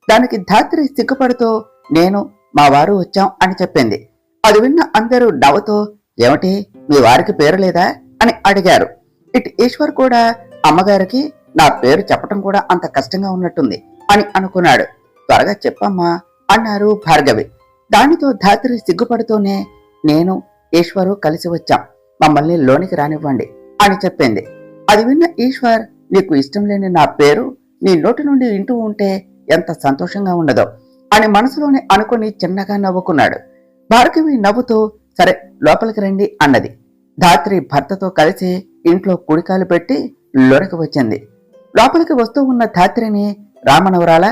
దానికి ధాత్రి సిగ్గుపడుతూ, నేను మా వారు వచ్చాం అని చెప్పింది. అది విన్న అందరూ నవ్వుతూ, ఏమిటి, మీ వారికి పేరు లేదా అని అడిగారు. ఇటు ఈశ్వర్ కూడా, అమ్మగారికి నా పేరు చెప్పటం కూడా అంత కష్టంగా ఉన్నట్టుంది అని అనుకున్నాడు. త్వరగా చెప్పమ్మా అన్నారు భార్గవి. దానితో ధాత్రి సిగ్గుపడుతూనే, నేను ఈశ్వరు కలిసి వచ్చాం, మమ్మల్ని లోనికి రానివ్వండి అని చెప్పింది. అది విన్న ఈశ్వర్, నీకు ఇష్టం లేని నా పేరు నీ నోటి నుండి వింటూ ఉంటే ఎంత సంతోషంగా ఉండదో అని మనసులోనే అనుకుని చిన్నగా నవ్వుకున్నాడు. భార్గవి నవ్వుతూ, సరే లోపలికి రండి అన్నది. ధాత్రి భర్తతో కలిసి ఇంట్లో కుడికాలు పెట్టి లోనికి వచ్చింది. లోపలికి వస్తూ ఉన్న ధాత్రిని, రామనవరాల,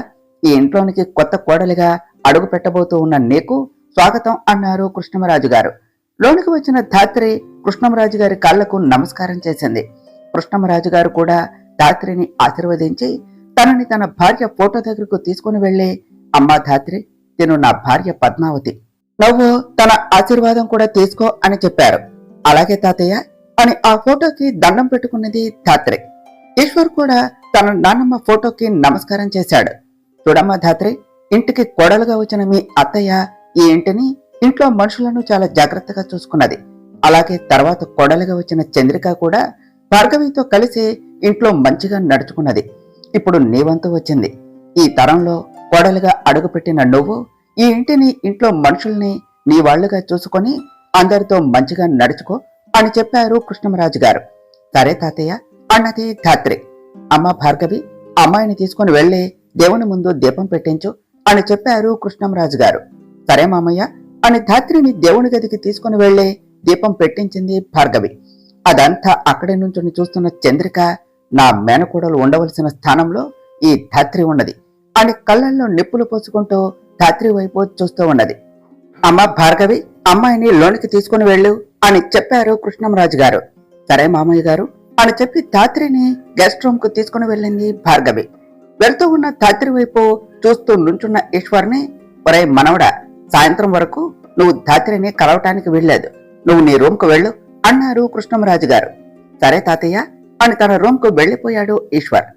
ఈ ఇంట్లోనికి కొత్త కోడలిగా అడుగు పెట్టబోతూ ఉన్న నీకు స్వాగతం అన్నారు కృష్ణమరాజు గారు. లోనికి వచ్చిన ధాత్రి కృష్ణమరాజు గారి కాళ్లకు నమస్కారం చేసింది. కృష్ణమరాజు గారు కూడా ధాత్రిని ఆశీర్వదించి తనని తన భార్య ఫోటో దగ్గరకు తీసుకుని వెళ్లి, అమ్మా ధాత్రి, తిను నా భార్య పద్మావతి, నువ్వు తన ఆశీర్వాదం కూడా తీసుకో అని చెప్పారు. అలాగే తాతయ్య అని ఆ ఫోటోకి దండం పెట్టుకున్నది ధాత్రి. ఈశ్వర్ కూడా తన నాన్నమ్మ ఫోటోకి నమస్కారం చేశాడు. చూడమ్మా ధాత్రి, ఇంటికి కోడలుగా వచ్చిన మీ అత్తయ్య ఈ ఇంటిని, ఇంట్లో మనుషులను చాలా జాగ్రత్తగా చూసుకున్నది. అలాగే తర్వాత కోడలుగా వచ్చిన చంద్రిక కూడా భార్గవితో కలిసి ఇంట్లో మంచిగా నడుచుకున్నది. ఇప్పుడు నీ వంతు వచ్చింది. ఈ తరంలో కోడలుగా అడుగుపెట్టిన నువ్వు ఈ ఇంటిని, ఇంట్లో మనుషుల్ని నీ వాళ్లుగా చూసుకొని అందరితో మంచిగా నడుచుకో అని చెప్పారు కృష్ణమరాజు గారు. సరే తాతయ్య అన్నది ధాత్రి. అమ్మ భార్గవి, అమ్మాయిని తీసుకుని వెళ్లి దేవుని ముందు దీపం పెట్టించు అని చెప్పారు కృష్ణమరాజు గారు. సరే మామయ్య అని ధాత్రిని దేవుని గదికి తీసుకుని వెళ్లి దీపం పెట్టించింది భార్గవి. అదంతా అక్కడి నుంచి చూస్తున్న చంద్రిక, నా మేనకోడలు ఉండవలసిన స్థానంలో ఈ ధాత్రి ఉన్నది అని కళ్ళల్లో నిప్పులు పోసుకుంటూ ధాత్రి వైపు చూస్తూ ఉన్నది. అమ్మ భార్గవి, అమ్మాయిని లోనికి తీసుకుని వెళ్ళు అని చెప్పారు కృష్ణమరాజు గారు. సరే మామయ్య గారు అని చెప్పి ధాత్రిని గెస్ట్ రూమ్ కు తీసుకుని వెళ్ళింది భార్గవి. వెళ్తూ ఉన్న ధాత్రి వైపు చూస్తూ నుంచున్న ఈశ్వర్ని, ఒరే మనవడా, సాయంత్రం వరకు నువ్వు ధాత్రిని కలవటానికి వెళ్ళలేదు, నువ్వు నీ రూమ్ కు వెళ్ళు అన్నారు కృష్ణమరాజు గారు. సరే తాతయ్య అని తన రూమ్ కు వెళ్లిపోయాడు ఈశ్వర్.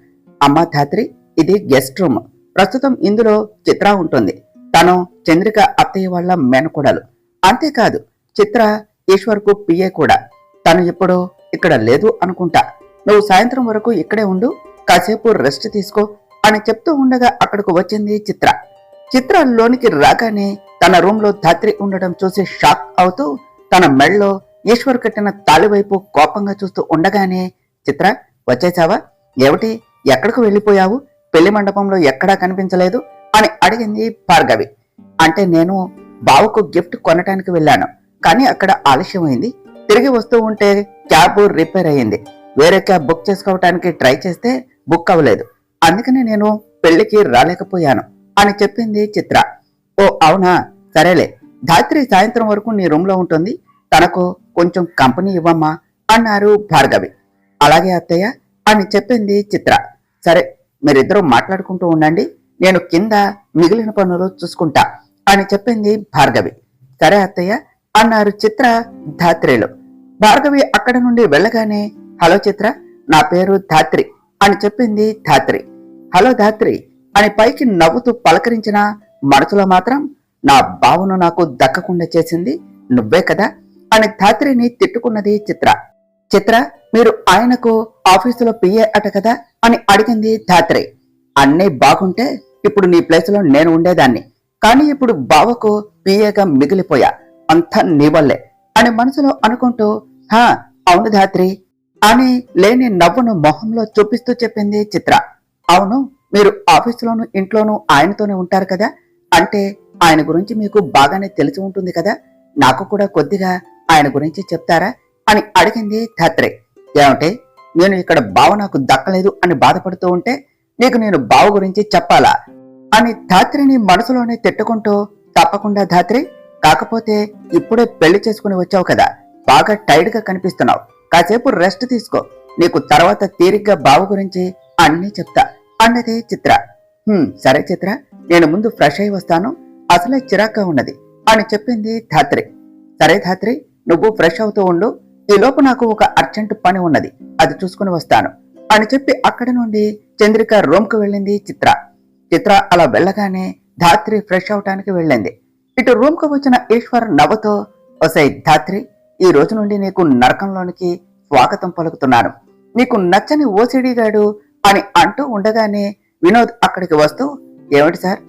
అమ్మ ధాత్రి, ఇది గెస్ట్ రూమ్. ప్రస్తుతం ఇందులో చిత్ర ఉంటుంది. తను చంద్రిక అత్తయ్య వాళ్ళ మేనకోడలు. అంతేకాదు, చిత్ర ఈశ్వర్ కు పిఏ కూడా. తను ఇప్పుడు ఇక్కడ లేదు అనుకుంటా. నువ్వు సాయంత్రం వరకు ఇక్కడే ఉండు, కాసేపు రెస్ట్ తీసుకో అని చెప్తూ ఉండగా అక్కడకు వచ్చింది చిత్ర. చిత్ర లోనికి రాగానే తన రూమ్ లో ధాత్రి ఉండడం చూసి షాక్ అవుతూ తన మెళ్ళలో ఈశ్వర్ కట్టిన తాళి వైపు కోపంగా చూస్తూ ఉండగానే, చిత్ర వచ్చేసావా? ఏమిటి, ఎక్కడికి వెళ్ళిపోయావు? పెళ్లి మండపంలో ఎక్కడా కనిపించలేదు అని అడిగింది భార్గవి. అంటే నేను బావకు గిఫ్ట్ కొనటానికి వెళ్ళాను, కానీ అక్కడ ఆలస్యమైంది. తిరిగి వస్తూ ఉంటే క్యాబ్ రిపేర్ అయ్యింది. వేరే క్యాబ్ బుక్ చేసుకోవటానికి ట్రై చేస్తే బుక్ అవ్వలేదు. అందుకని నేను పెళ్లికి రాలేకపోయాను అని చెప్పింది చిత్ర. ఓ అవునా, సరేలే, ధాత్రి సాయంత్రం వరకు నీ రూమ్ లో ఉంటుంది, తనకు కొంచెం కంపెనీ ఇవ్వమ్మా అన్నారు భార్గవి. అలాగే అత్తయ్య అని చెప్పింది చిత్ర. సరే, మీరిద్దరూ మాట్లాడుకుంటూ ఉండండి, నేను కింద మిగిలిన పనులు చూసుకుంటా అని చెప్పింది భార్గవి. సరే అత్తయ్య అన్నారు చిత్ర ధాత్రిలు. భార్గవి అక్కడి నుండి వెళ్ళగానే, హలో చిత్ర, నా పేరు ధాత్రి అని చెప్పింది ధాత్రి. హలో ధాత్రి అని పైకి నవ్వుతూ పలకరించిన మనసులో మాత్రం నా బావను నాకు దక్కకుండా చేసింది నువ్వే కదా అని ధాత్రిని తిట్టుకున్నది చిత్ర. చిత్ర, మీరు ఆయనకు ఆఫీసులో పిఏ అట కదా అని అడిగింది ధాత్రి. అన్నీ బాగుంటే ఇప్పుడు నీ ప్లేసులో నేను ఉండేదాన్ని, కానీ ఇప్పుడు బావకు పిఏగా మిగిలిపోయా, అంతా నీ వల్లే అని మనసులో అనుకుంటూ హా అవును ధాత్రి అని లేని నవ్వును మొహంలో చూపిస్తూ చెప్పింది చిత్ర. అవును, మీరు ఆఫీసులోను ఇంట్లోనూ ఆయనతోనే ఉంటారు కదా, అంటే ఆయన గురించి మీకు బాగానే తెలిసి ఉంటుంది కదా, నాకు కూడా కొద్దిగా ఆయన గురించి చెప్తారా అని అడిగింది ధాత్రి. ఏమంటే నేను ఇక్కడ బావ నాకు దక్కలేదు అని బాధపడుతూ ఉంటే నీకు నేను బావ గురించి చెప్పాలా అని ధాత్రిని మనసులోనే తిట్టుకుంటూ, తప్పకుండా ధాత్రి, కాకపోతే ఇప్పుడే పెళ్లి చేసుకుని వచ్చావు కదా, బాగా టైర్డ్ గా కనిపిస్తున్నావు, కాసేపు రెస్ట్ తీసుకో, నీకు తర్వాత తీరిగ్గా బావ గురించి అన్నీ చెప్తా అన్నది చిత్ర. సరే చిత్ర, నేను ముందు ఫ్రెష్ అయి వస్తాను, అసలే చిరాగ్గా ఉన్నది అని చెప్పింది ధాత్రి. సరే ధాత్రి, నువ్వు ఫ్రెష్ అవుతూ ఉండు, ఈ లోపు నాకు ఒక అర్జెంట్ పని ఉన్నది, అది చూసుకుని వస్తాను అని చెప్పి అక్కడి నుండి చంద్రిక రూమ్ కు వెళ్ళింది చిత్ర. చిత్ర అలా వెళ్ళగానే ధాత్రి ఫ్రెష్ అవటానికి వెళ్ళింది. ఇటు రూమ్ కు వచ్చిన ఈశ్వర్ నవ్వుతో, ఒసై ధాత్రి, ఈ రోజు నుండి నీకు నరకంలోనికి స్వాగతం పలుకుతున్నాను, నీకు నచ్చని ఓసిడి గాడు అని అంటూ ఉండగానే వినోద్ అక్కడికి వస్తూ, ఏమిటి సార్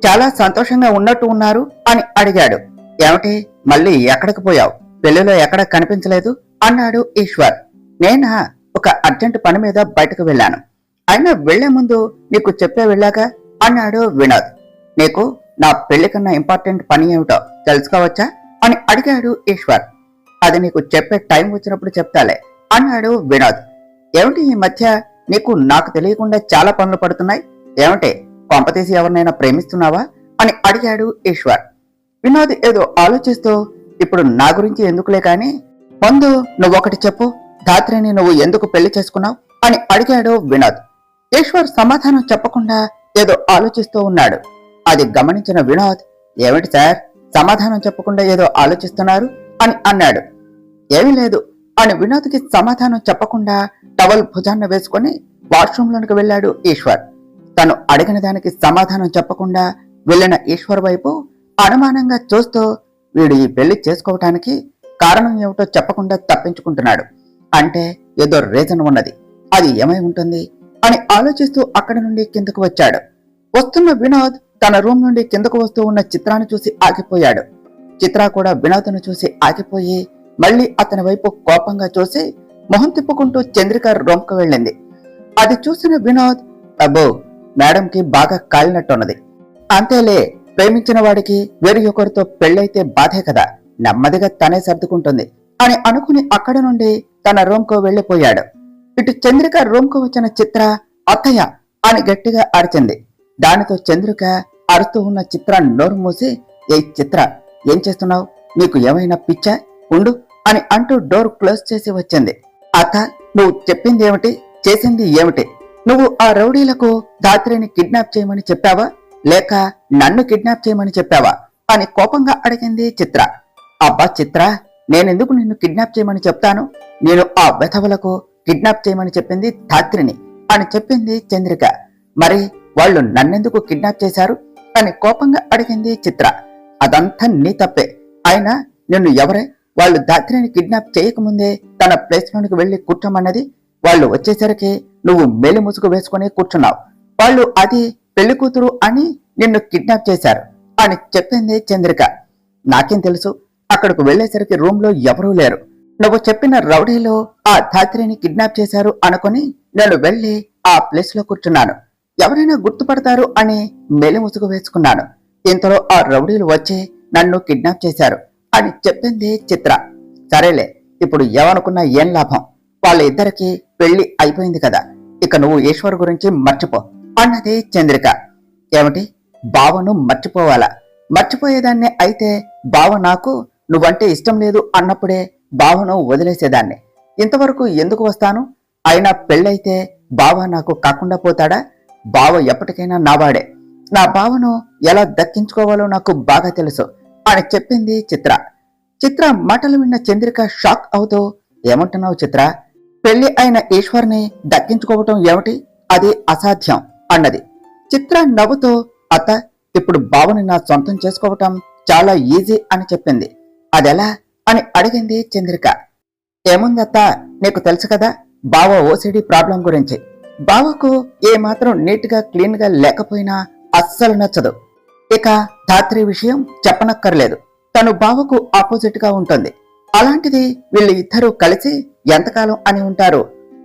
చాలా సంతోషంగా ఉన్నట్టు ఉన్నారు అని అడిగాడు. ఏమిటి మళ్ళీ ఎక్కడికి పోయావు, పెళ్లిలో ఎక్కడ కనిపించలేదు అన్నాడు ఈశ్వర్. నేనా, ఒక అర్జెంట్ పని మీద బయటకు వెళ్ళాను, అయినా వెళ్లే ముందు నీకు చెప్పే వెళ్ళాక అన్నాడు వినోద్. నీకు నా పెళ్లి కన్నా ఇంపార్టెంట్ పని ఏమిటో తెలుసుకోవచ్చా అని అడిగాడు ఈశ్వర్. అది నీకు చెప్పే టైం వచ్చినప్పుడు చెప్తాలే అన్నాడు వినోద్. ఏమిటి ఈ మధ్య నీకు నాకు తెలియకుండా చాలా పనులు పడుతున్నాయి, ఏమిటి కొంపతీసి ఎవరినైనా ప్రేమిస్తున్నావా అని అడిగాడు ఈశ్వర్. వినోద్ ఏదో ఆలోచిస్తూ, ఇప్పుడు నా గురించి ఎందుకులే కాని ముందు నువ్వొకటి చెప్పు, ధాత్రిని నువ్వు ఎందుకు పెళ్లి చేసుకున్నావు అని అడిగాడు వినోద్. ఈశ్వర్ సమాధానం చెప్పకుండా ఏదో ఆలోచిస్తూ ఉన్నాడు. అది గమనించిన వినోద్, ఏమిటి సార్ సమాధానం చెప్పకుండా ఏదో ఆలోచిస్తున్నారు అని అన్నాడు. ఏమీ లేదు అని వినోద్కి సమాధానం చెప్పకుండా టవల్ భుజాన్న వేసుకుని వాష్రూంలోనికి వెళ్ళాడు ఈశ్వర్. తను అడిగిన దానికి సమాధానం చెప్పకుండా వెళ్ళిన ఈశ్వర్ వైపు అనుమానంగా చూస్తూ, వీడు ఈ పెళ్లి చేసుకోవటానికి కారణం ఏమిటో చెప్పకుండా తప్పించుకుంటున్నాడు, అంటే ఏదో రీజన్ ఉన్నది, అది ఏమై ఉంటుంది అని ఆలోచిస్తూ అక్కడి నుండి కిందకు వచ్చాడు. వస్తున్న వినోద్ తన రూమ్ నుండి కిందకు వస్తూ ఉన్న చిత్రాన్ని చూసి ఆగిపోయాడు. చిత్ర కూడా వినోద్ను చూసి ఆగిపోయి మళ్ళీ అతని వైపు కోపంగా చూసి మొహం తిప్పుకుంటూ చంద్రిక రూమ్ కు వెళ్ళింది. అది చూసిన వినోద్, అబ్బో మేడంకి బాగా కాలినట్టున్నది, అంతేలే ప్రేమించిన వాడికి వేరే ఒకరితో పెళ్ళైతే బాధే కదా, నెమ్మదిగా తనే సర్దుకుంటుంది అని అనుకుని అక్కడి నుండి తన రూమ్ కు వెళ్లిపోయాడు. ఇటు చంద్రిక రూమ్ కు వచ్చిన చిత్ర అత్తయ్య అని గట్టిగా అరిచింది. దానితో చంద్రిక అరుస్తూ ఉన్న చిత్ర నోరు మూసి, ఏ చిత్ర ఏం చేస్తున్నావు, నీకు ఏమైనా పిచ్చా, ఉండు అని అంటూ డోర్ క్లోజ్ చేసి వచ్చింది. అత్త, నువ్వు చెప్పింది ఏమిటి, చేసింది ఏమిటి, నువ్వు ఆ రౌడీలకు ధాత్రిని కిడ్నాప్ చేయమని చెప్పావా లేక నన్ను కిడ్నాప్ చేయమని చెప్పావా అని కోపంగా అడిగింది చిత్ర. అబ్బా చిత్ర, నేనెందుకు నిన్ను కిడ్నాప్ చేయమని చెప్తాను, నేను ఆ వెధవలకు కిడ్నాప్ చేయమని చెప్పింది ధాత్రిని అని చెప్పింది చంద్రిక. మరి వాళ్ళు నన్నెందుకు కిడ్నాప్ చేశారు అని కోపంగా అడిగింది చిత్ర. అదంతా నీ తప్పే, అయినా నిన్ను ఎవరే వాళ్ళు ధాత్రిని కిడ్నాప్ చేయకముందే తన ప్లేస్ లోనికి వెళ్లి కూర్చోమన్నది, వాళ్ళు వచ్చేసరికి నువ్వు మేలి ముసుగు వేసుకుని కూర్చున్నావు, వాళ్ళు అది పెళ్లి కూతురు అని నిన్ను కిడ్నాప్ చేశారు అని చెప్పింది చంద్రిక. నాకేం తెలుసు, అక్కడికి వెళ్లేసరికి రూమ్ లో ఎవరూ లేరు, నువ్వు చెప్పిన రౌడీలో ఆ ధాత్రిని కిడ్నాప్ చేశారు అనుకుని నేను వెళ్లి ఆ ప్లేస్ లో కూర్చున్నాను, ఎవరైనా గుర్తుపడతారు అని మేలి ముసుగు వేసుకున్నాను, ఇంతలో ఆ రౌడీలు వచ్చి నన్ను కిడ్నాప్ చేశారు అని చెప్పింది చిత్ర. సరేలే, ఇప్పుడు ఏమనుకున్నా ఏం లాభం, వాళ్ళ ఇద్దరికి పెళ్లి అయిపోయింది కదా, ఇక నువ్వు ఈశ్వర్ గురించి మర్చిపో అన్నది చంద్రిక. ఏమిటి, బావను మర్చిపోవాలా, మర్చిపోయేదాన్నే అయితే బావ నాకు నువ్వంటే ఇష్టం లేదు అన్నప్పుడే బావను వదిలేసేదాన్ని, ఇంతవరకు ఎందుకు వస్తాను, అయినా పెళ్ళైతే బావ నాకు కాకుండా పోతాడా, బావ ఎప్పటికైనా నావాడే, నా బావను ఎలా దక్కించుకోవాలో నాకు బాగా తెలుసు అని చెప్పింది చిత్ర. చిత్ర మాటలు విన్న చంద్రిక షాక్ అవుతూ, ఏమంటున్నావు చిత్ర, పెళ్లి అయిన ఈశ్వర్ని దక్కించుకోవటం ఏమిటి, అది అసాధ్యం అన్నది. చిత్ర నవ్వుతూ, అత్త, ఇప్పుడు బావని నా సొంతం చేసుకోవటం చాలా ఈజీ అని చెప్పింది. అదెలా అని అడిగింది చంద్రిక. ఏముందత్త, నీకు తెలుసు కదా బావ ఓసిడి ప్రాబ్లం గురించి. బావకు ఏమాత్రం నీట్ గా క్లీన్ గా లేకపోయినా అస్సలు నచ్చదు. ఇక ధాత్రి విషయం చెప్పనక్కర్లేదు. తను బావకు ఆపోజిట్ గా ఉంటుంది. అలాంటిది వీళ్ళు ఇద్దరూ కలిసి ఎంతకాలం అని ఉంటారు?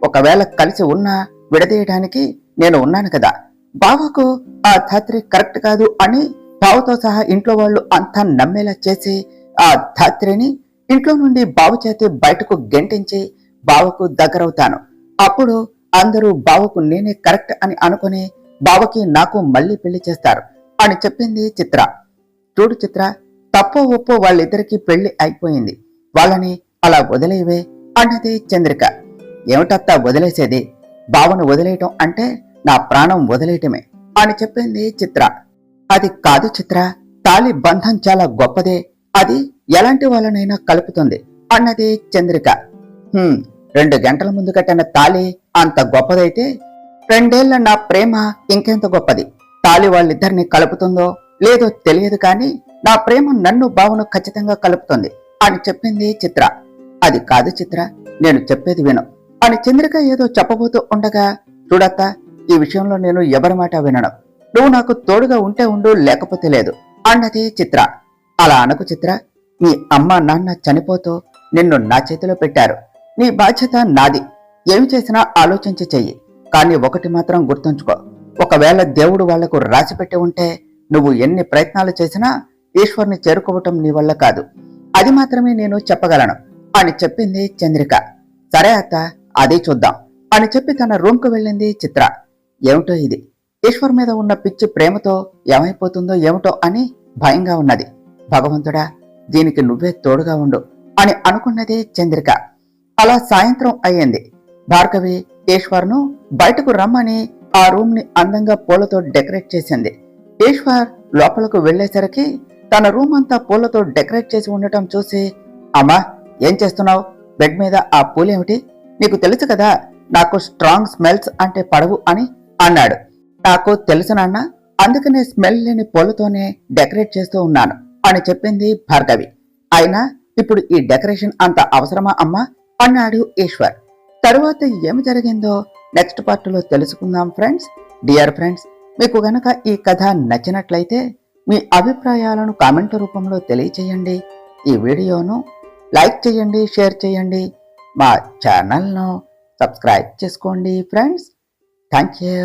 ఒకవేళ కలిసి ఉన్నా విడదీయడానికి నేను ఉన్నాను కదా. బావకు ఆ ధాత్రి కరెక్ట్ కాదు అని బావతో సహా ఇంట్లో వాళ్ళు అంతా నమ్మేలా చేసి ఆ ధాత్రిని ఇంట్లో నుండి బావ చేతి బయటకు గెంటించి బావకు దగ్గరవుతాను. అప్పుడు అందరూ బావకు నేనే కరెక్ట్ అని అనుకుని బావకి నాకు మళ్ళీ పెళ్లి చేస్తారు అని చెప్పింది చిత్ర. చూడు చిత్ర, తప్పో ఒప్పో వాళ్ళిద్దరికీ పెళ్లి అయిపోయింది. వాళ్ళని అలా వదిలేవే అన్నది చంద్రిక. ఏమిటత్తా వదిలేసేది? బావను వదిలేయటం అంటే నా ప్రాణం వదిలేయటమే అని చెప్పింది చిత్ర. అది కాదు చిత్ర, తాళి బంధం చాలా గొప్పదే. అది ఎలాంటి వాళ్ళనైనా కలుపుతుంది అన్నది చంద్రిక. 2 గంటల ముందు కట్టిన తాళి అంత గొప్పదైతే 2 ఏళ్ల నా ప్రేమ ఇంకెంత గొప్పది. తాళి వాళ్ళిద్దరిని కలుపుతుందో లేదో తెలియదు కానీ నా ప్రేమ నన్ను బావను ఖచ్చితంగా కలుపుతుంది అని చెప్పింది చిత్ర. అది కాదు చిత్ర, నేను చెప్పేది విను అని చంద్రిక ఏదో చెప్పబోతూ ఉండగా, చూడత్త, ఈ విషయంలో నేను ఎవరి మాట వినను. నువ్వు నాకు తోడుగా ఉంటే ఉండు, లేకపోతే లేదు అన్నది చిత్ర. అలా అనకు చిత్ర, నీ అమ్మ నాన్న చనిపోతూ నిన్ను నా చేతిలో పెట్టారు. నీ బాధ్యత నాది. ఏమి చేసినా ఆలోచించి చెయ్యి. కానీ ఒకటి మాత్రం గుర్తుంచుకో, ఒకవేళ దేవుడు వాళ్లకు రాసిపెట్టి ఉంటే నువ్వు ఎన్ని ప్రయత్నాలు చేసినా ఈశ్వర్ని చేరుకోవటం నీ వల్ల కాదు. అది మాత్రమే నేను చెప్పగలను అని చెప్పింది చంద్రిక. సరే అత్త, అదే చూద్దాం అని చెప్పి తన రూమ్కు వెళ్ళింది చిత్ర. ఏమిటో ఇది, ఈశ్వర్ మీద ఉన్న పిచ్చి ప్రేమతో ఏమైపోతుందో ఏమిటో అని భయంగా ఉన్నది. భగవంతుడా, దీనికి నువ్వే తోడుగా ఉండు అని అనుకున్నది చంద్రిక. అలా సాయంత్రం అయ్యింది. భార్గవి ఈశ్వర్ను బయటకు రమ్మని ఆ రూమ్ ని అందంగా పూలతో డెకరేట్ చేసింది. ఈశ్వర్ లోపలకు వెళ్లేసరికి తన రూమ్ అంతా పూలతో డెకరేట్ చేసి ఉండటం చూసి, అమ్మా, ఏం చేస్తున్నావు? బెడ్ మీద ఆ పూలేమిటి? నీకు తెలుసు కదా నాకు స్ట్రాంగ్ స్మెల్స్ అంటే పడవు అని అన్నాడు. నాకు తెలుసు నాన్న, అందుకనే స్మెల్ లేని పూలతోనే డెకరేట్ చేస్తూ ఉన్నాను అని చెప్పింది భార్గవి. అయినా ఇప్పుడు ఈ డెకరేషన్ అంత అవసరమా అమ్మా అన్నాడు ఈశ్వర్. తరువాత ఏమి జరిగిందో నెక్స్ట్ పార్ట్లో తెలుసుకుందాం ఫ్రెండ్స్. డియర్ ఫ్రెండ్స్, మీకు గనక ఈ కథ నచ్చినట్లయితే మీ అభిప్రాయాలను కామెంట్ రూపంలో తెలియచేయండి. ఈ వీడియోను లైక్ చేయండి, షేర్ చేయండి. మా ఛానల్ను సబ్స్క్రైబ్ చేసుకోండి ఫ్రెండ్స్. Thank you.